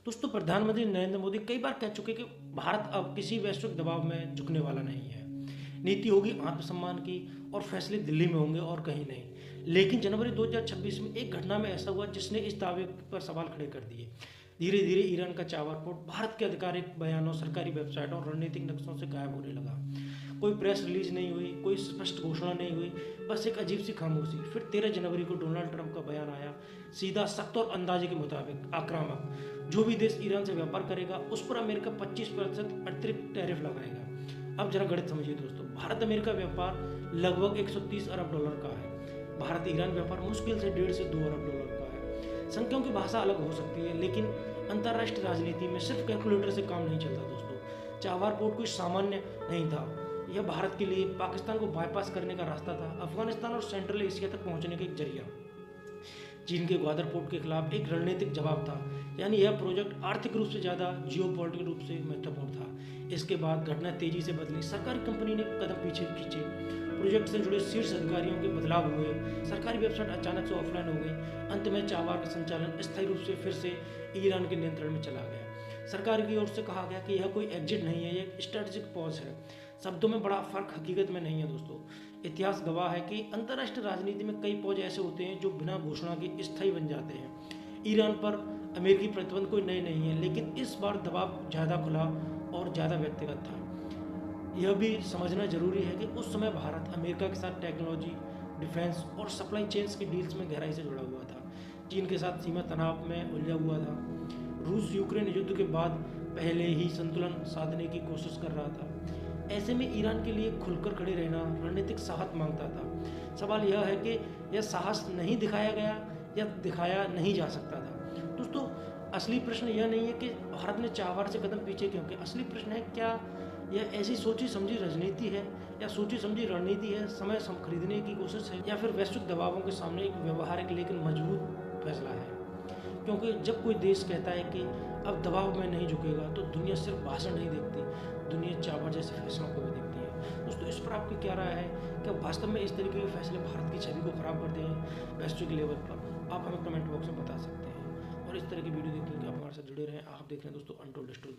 दोस्तों, प्रधानमंत्री नरेंद्र मोदी कई बार कह चुके कि भारत अब किसी वैश्विक दबाव में झुकने वाला नहीं है। नीति होगी आत्मसम्मान की और फैसले दिल्ली में होंगे और कहीं नहीं। लेकिन जनवरी 2026 में एक घटना में ऐसा हुआ जिसने इस दावे पर सवाल खड़े कर दिए। धीरे धीरे ईरान का चावर पोर्ट भारत के आधिकारिक बयानों, सरकारी वेबसाइटों और रणनीतिक नक्शों से गायब होने लगा। कोई प्रेस रिलीज नहीं हुई, कोई स्पष्ट घोषणा नहीं हुई, बस एक अजीब सी खामोशी। फिर 13 जनवरी को डोनाल्ड ट्रंप का बयान आया, सीधा, सख्त और अंदाजे के मुताबिक आक्रामक। जो भी देश ईरान से व्यापार करेगा उस पर अमेरिका 25% अतिरिक्त टैरिफ लगाएगा। अब जरा गणित समझिए दोस्तों, भारत अमेरिका व्यापार लगभग 130 अरब डॉलर का है। भारत ईरान व्यापार मुश्किल से 1.5 से 2 अरब डॉलर का है। संख्याओं की भाषा अलग हो सकती है, लेकिन अंतर्राष्ट्रीय राजनीति में सिर्फ कैलकुलेटर से काम नहीं चलता दोस्तों। चाबार पोर्ट कोई सामान्य नहीं था। यह भारत के लिए पाकिस्तान को बाईपास करने का रास्ता था, अफगानिस्तान और सेंट्रल एशिया तक पहुंचने का एक जरिया। चीन के ग्वादर पोर्ट के खिलाफ एक रणनीतिक जवाब था, यानी यह प्रोजेक्ट आर्थिक रूप से ज़्यादा जियोपॉलिटिकल रूप से महत्वपूर्ण था। इसके बाद घटना तेजी से बदली, सरकारी कंपनी ने कदम पीछे खींचे, प्रोजेक्ट से जुड़े शीर्ष अधिकारियों के बदलाव हुए, सरकारी वेबसाइट अचानक से ऑफलाइन हो गई। अंत में चाबार का संचालन अस्थायी रूप से फिर से ईरान के नियंत्रण में चला गया। सरकार की ओर से कहा गया कि यह कोई एग्जिट नहीं है, यह स्ट्रेटेजिक पॉज है। शब्दों में बड़ा फर्क हकीकत में नहीं है दोस्तों। इतिहास गवाह है कि अंतर्राष्ट्रीय राजनीति में कई पॉज ऐसे होते हैं जो बिना घोषणा के स्थायी बन जाते हैं। ईरान पर अमेरिकी प्रतिबंध कोई नए नहीं है, लेकिन इस बार दबाव ज़्यादा खुला और ज़्यादा व्यक्तिगत था। यह भी समझना जरूरी है कि उस समय भारत अमेरिका के साथ टेक्नोलॉजी, डिफेंस और सप्लाई चेन्स की डील्स में गहराई से जुड़ा हुआ था। चीन के साथ सीमा तनाव में उलझा हुआ था। रूस यूक्रेन युद्ध के बाद पहले ही संतुलन साधने की कोशिश कर रहा था। ऐसे में ईरान के लिए खुलकर खड़े रहना रणनीतिक साहस मांगता था। सवाल यह है कि यह साहस नहीं दिखाया गया या दिखाया नहीं जा सकता था। दोस्तों, असली प्रश्न यह नहीं है कि भारत ने चाबार से कदम पीछे क्यों किया। असली प्रश्न है, क्या यह ऐसी सोची समझी राजनीति है या सोची समझी रणनीति है, समय खरीदने की कोशिश है, या फिर वैश्विक दबावों के सामने एक व्यवहारिक लेकिन मजबूत फैसला है। क्योंकि जब कोई देश कहता है कि अब दबाव में नहीं झुकेगा, तो दुनिया सिर्फ भाषण नहीं देखती, दुनिया चाबार जैसे फैसलों को भी देखती है। दोस्तों, इस पर आपकी क्या राय है? क्या वास्तव में इस तरीके के फैसले भारत की छवि को खराब करते हैं वैश्विक लेवल पर? आप हमें कमेंट बॉक्स में बता सकते हैं। और इस तरह की वीडियो देखने के लिए आप हमारे साथ जुड़े रहें। आप देख रहे हैं दोस्तों अनटोल्ड स्टोरी।